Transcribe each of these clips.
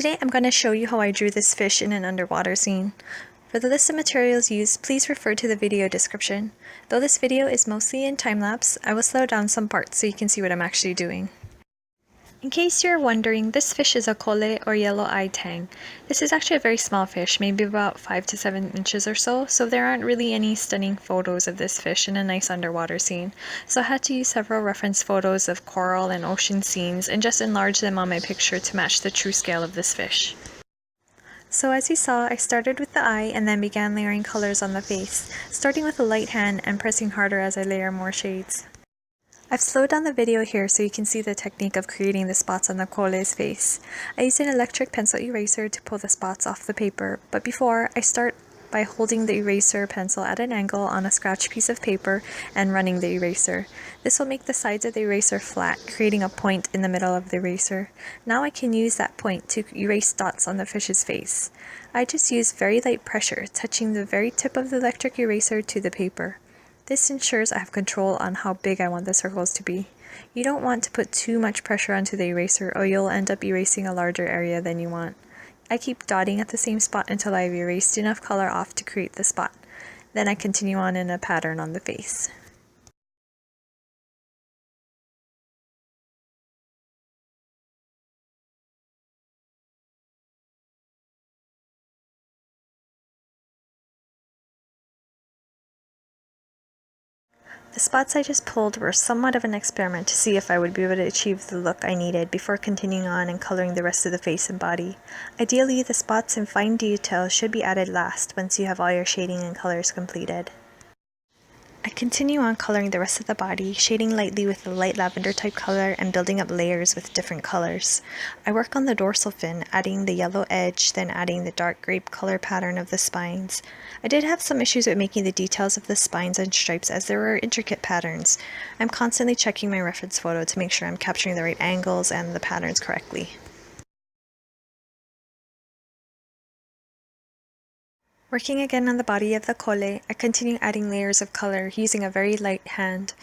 Today I'm going to show you how I drew this fish in an underwater scene. For the list of materials used, please refer to the video description. Though this video is mostly in time-lapse, I will slow down some parts so you can see what I'm actually doing. In case you're wondering, this fish is a kole or yellow-eyed tang. This is actually a very small fish, maybe about 5 to 7 inches or so there aren't really any stunning photos of this fish in a nice underwater scene. So I had to use several reference photos of coral and ocean scenes and just enlarge them on my picture to match the true scale of this fish. So as you saw, I started with the eye and then began layering colors on the face, starting with a light hand and pressing harder as I layer more shades. I've slowed down the video here so you can see the technique of creating the spots on the kole's face. I used an electric pencil eraser to pull the spots off the paper, but before, I start by holding the eraser pencil at an angle on a scratch piece of paper and running the eraser. This will make the sides of the eraser flat, creating a point in the middle of the eraser. Now I can use that point to erase dots on the fish's face. I just use very light pressure, touching the very tip of the electric eraser to the paper. This ensures I have control on how big I want the circles to be. You don't want to put too much pressure onto the eraser or you'll end up erasing a larger area than you want. I keep dotting at the same spot until I've erased enough color off to create the spot. Then I continue on in a pattern on the face. The spots I just pulled were somewhat of an experiment to see if I would be able to achieve the look I needed before continuing on and coloring the rest of the face and body. Ideally, the spots and fine details should be added last once you have all your shading and colors completed. I continue on coloring the rest of the body, shading lightly with a light lavender type color and building up layers with different colors. I work on the dorsal fin, adding the yellow edge, then adding the dark grape color pattern of the spines. I did have some issues with making the details of the spines and stripes as there were intricate patterns. I'm constantly checking my reference photo to make sure I'm capturing the right angles and the patterns correctly. Working again on the body of the kole, I continue adding layers of color using a very light hand.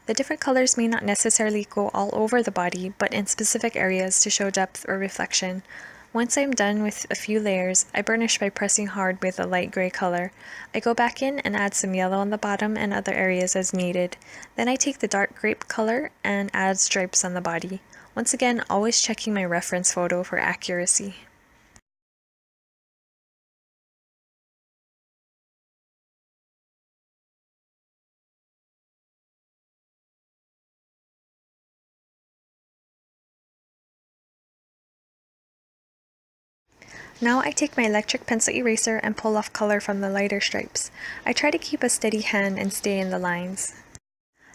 The different colors may not necessarily go all over the body, but in specific areas to show depth or reflection. Once I'm done with a few layers, I burnish by pressing hard with a light gray color. I go back in and add some yellow on the bottom and other areas as needed. Then I take the dark grape color and add stripes on the body. Once again, always checking my reference photo for accuracy. Now I take my electric pencil eraser and pull off color from the lighter stripes. I try to keep a steady hand and stay in the lines.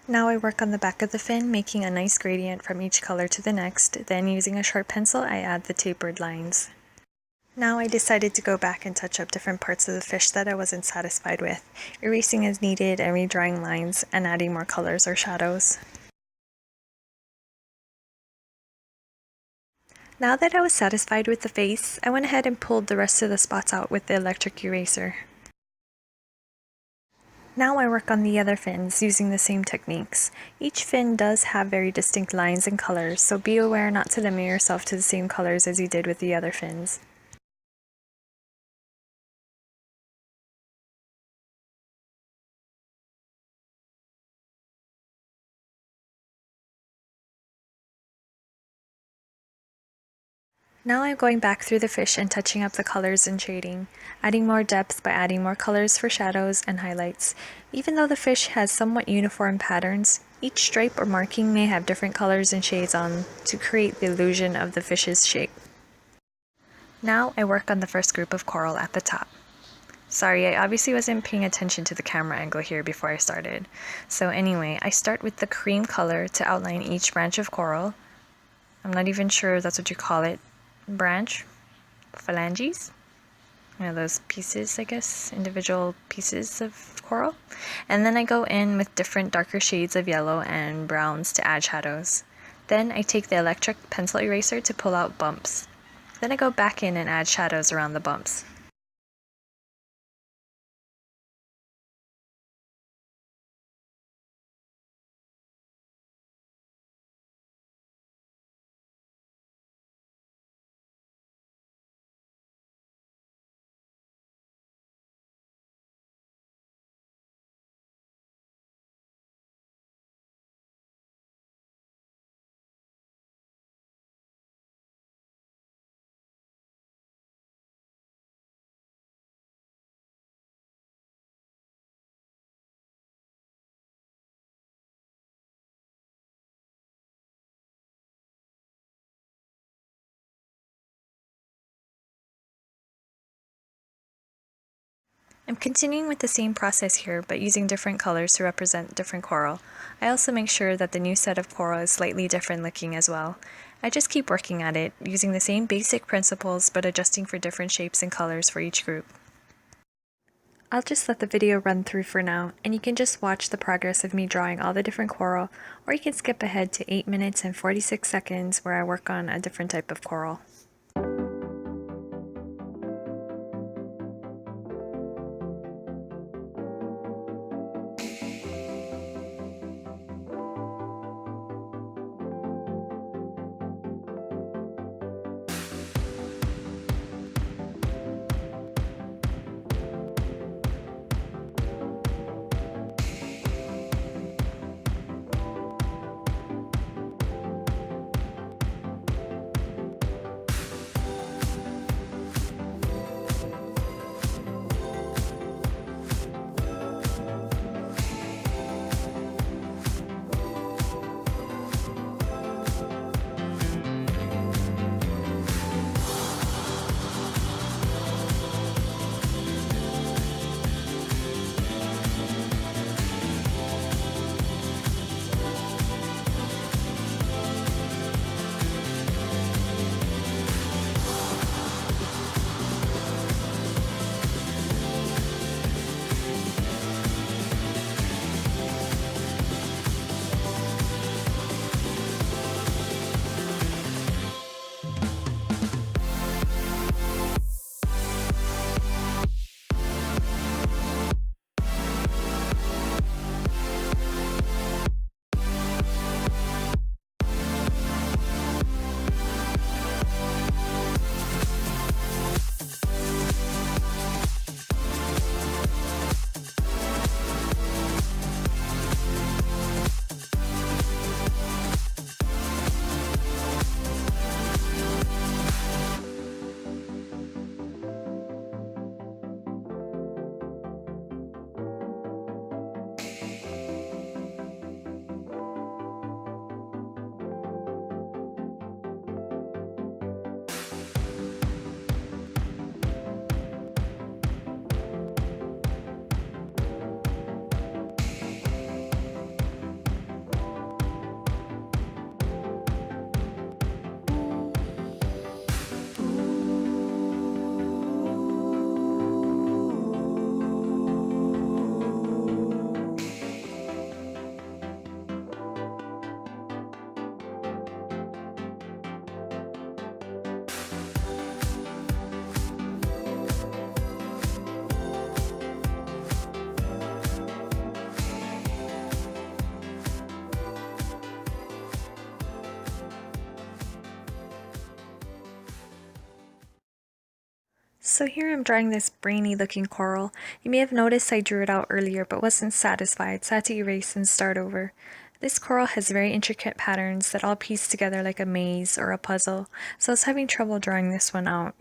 Now I work on the back of the fin, making a nice gradient from each color to the next. Then using a sharp pencil, I add the tapered lines. Now I decided to go back and touch up different parts of the fish that I wasn't satisfied with, erasing as needed and redrawing lines and adding more colors or shadows. Now that I was satisfied with the face, I went ahead and pulled the rest of the spots out with the electric eraser. Now I work on the other fins using the same techniques. Each fin does have very distinct lines and colors, so be aware not to limit yourself to the same colors as you did with the other fins. Now I'm going back through the fish and touching up the colors and shading, adding more depth by adding more colors for shadows and highlights. Even though the fish has somewhat uniform patterns, each stripe or marking may have different colors and shades on to create the illusion of the fish's shape. Now I work on the first group of coral at the top. Sorry, I obviously wasn't paying attention to the camera angle here before I started. So anyway, I start with the cream color to outline each branch of coral. I'm not even sure if that's what you call it. Branch, phalanges, those pieces, I guess, individual pieces of coral. And then I go in with different darker shades of yellow and browns to add shadows. Then I take the electric pencil eraser to pull out bumps. Then I go back in and add shadows around the bumps. I'm continuing with the same process here, but using different colors to represent different coral. I also make sure that the new set of coral is slightly different looking as well. I just keep working at it, using the same basic principles but adjusting for different shapes and colors for each group. I'll just let the video run through for now, and you can just watch the progress of me drawing all the different coral, or you can skip ahead to 8 minutes and 46 seconds where I work on a different type of coral. So here I'm drawing this brainy looking coral. You may have noticed I drew it out earlier but wasn't satisfied, so I had to erase and start over. This coral has very intricate patterns that all piece together like a maze or a puzzle, so I was having trouble drawing this one out.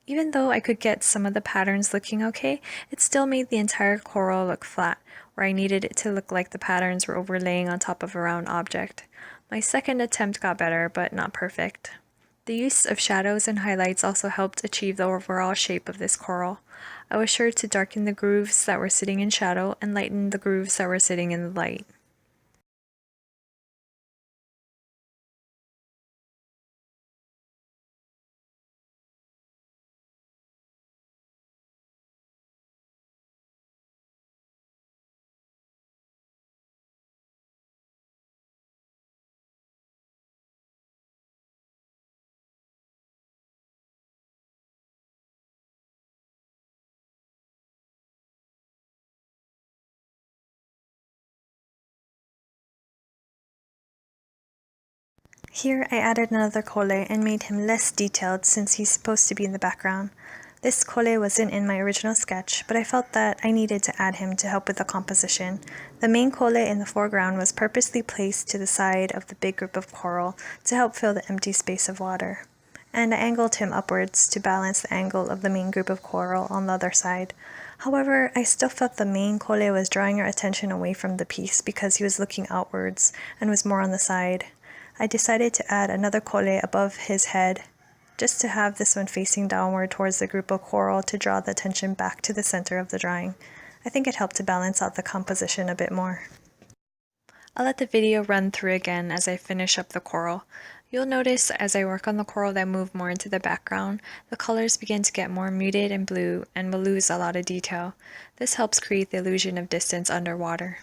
Even though I could get some of the patterns looking okay, it still made the entire coral look flat, where I needed it to look like the patterns were overlaying on top of a round object. My second attempt got better, but not perfect. The use of shadows and highlights also helped achieve the overall shape of this coral. I was sure to darken the grooves that were sitting in shadow and lighten the grooves that were sitting in the light. Here I added another kole and made him less detailed since he's supposed to be in the background. This kole wasn't in my original sketch, but I felt that I needed to add him to help with the composition. The main kole in the foreground was purposely placed to the side of the big group of coral to help fill the empty space of water. And I angled him upwards to balance the angle of the main group of coral on the other side. However, I still felt the main kole was drawing our attention away from the piece because he was looking outwards and was more on the side. I decided to add another kole above his head just to have this one facing downward towards the group of coral to draw the attention back to the center of the drawing. I think it helped to balance out the composition a bit more. I'll let the video run through again as I finish up the coral. You'll notice as I work on the coral that move more into the background, the colors begin to get more muted and blue and will lose a lot of detail. This helps create the illusion of distance underwater.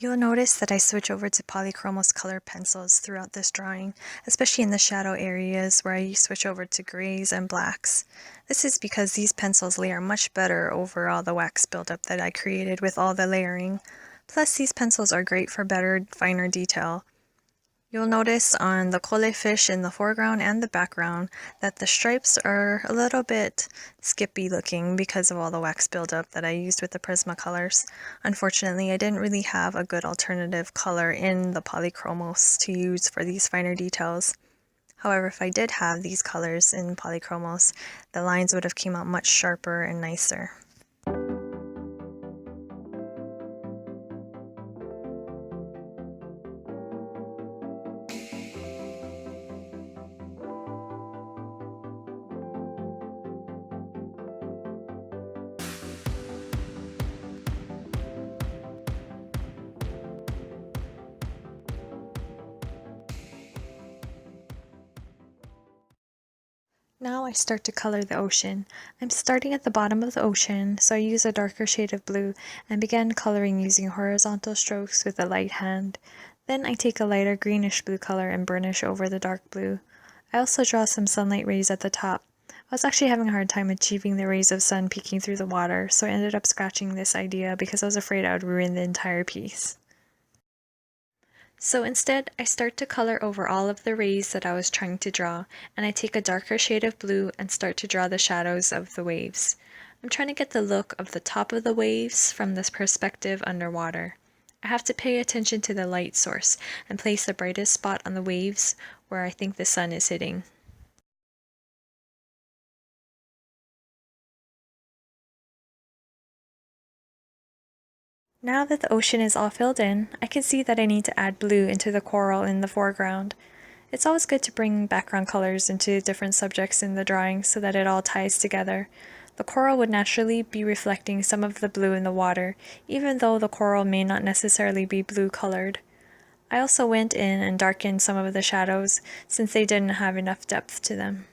You'll notice that I switch over to Polychromos color pencils throughout this drawing, especially in the shadow areas where I switch over to grays and blacks. This is because these pencils layer much better over all the wax buildup that I created with all the layering. Plus, these pencils are great for better, finer detail. You'll notice on the kole fish in the foreground and the background that the stripes are a little bit skippy looking because of all the wax buildup that I used with the Prismacolors. Unfortunately, I didn't really have a good alternative color in the Polychromos to use for these finer details. However, if I did have these colors in Polychromos, the lines would have come out much sharper and nicer. Now I start to color the ocean. I'm starting at the bottom of the ocean, so I use a darker shade of blue and begin coloring using horizontal strokes with a light hand. Then I take a lighter greenish blue color and burnish over the dark blue. I also draw some sunlight rays at the top. I was actually having a hard time achieving the rays of sun peeking through the water, so I ended up scratching this idea because I was afraid I would ruin the entire piece. So instead, I start to color over all of the rays that I was trying to draw, and I take a darker shade of blue and start to draw the shadows of the waves. I'm trying to get the look of the top of the waves from this perspective underwater. I have to pay attention to the light source and place the brightest spot on the waves where I think the sun is hitting. Now that the ocean is all filled in, I can see that I need to add blue into the coral in the foreground. It's always good to bring background colors into different subjects in the drawing so that it all ties together. The coral would naturally be reflecting some of the blue in the water, even though the coral may not necessarily be blue colored. I also went in and darkened some of the shadows since they didn't have enough depth to them.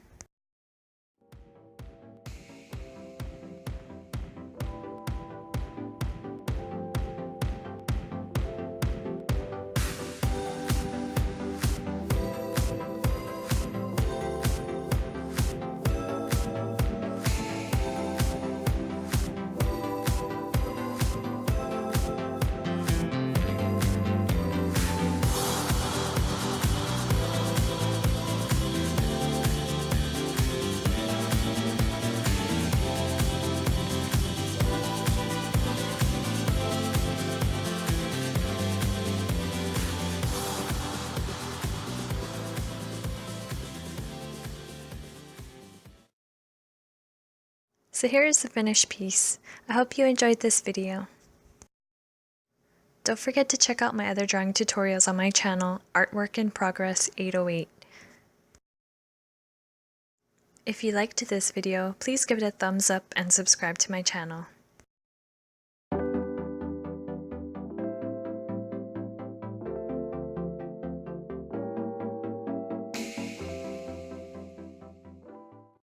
So here is the finished piece. I hope you enjoyed this video. Don't forget to check out my other drawing tutorials on my channel, Artwork in Progress 808. If you liked this video, please give it a thumbs up and subscribe to my channel.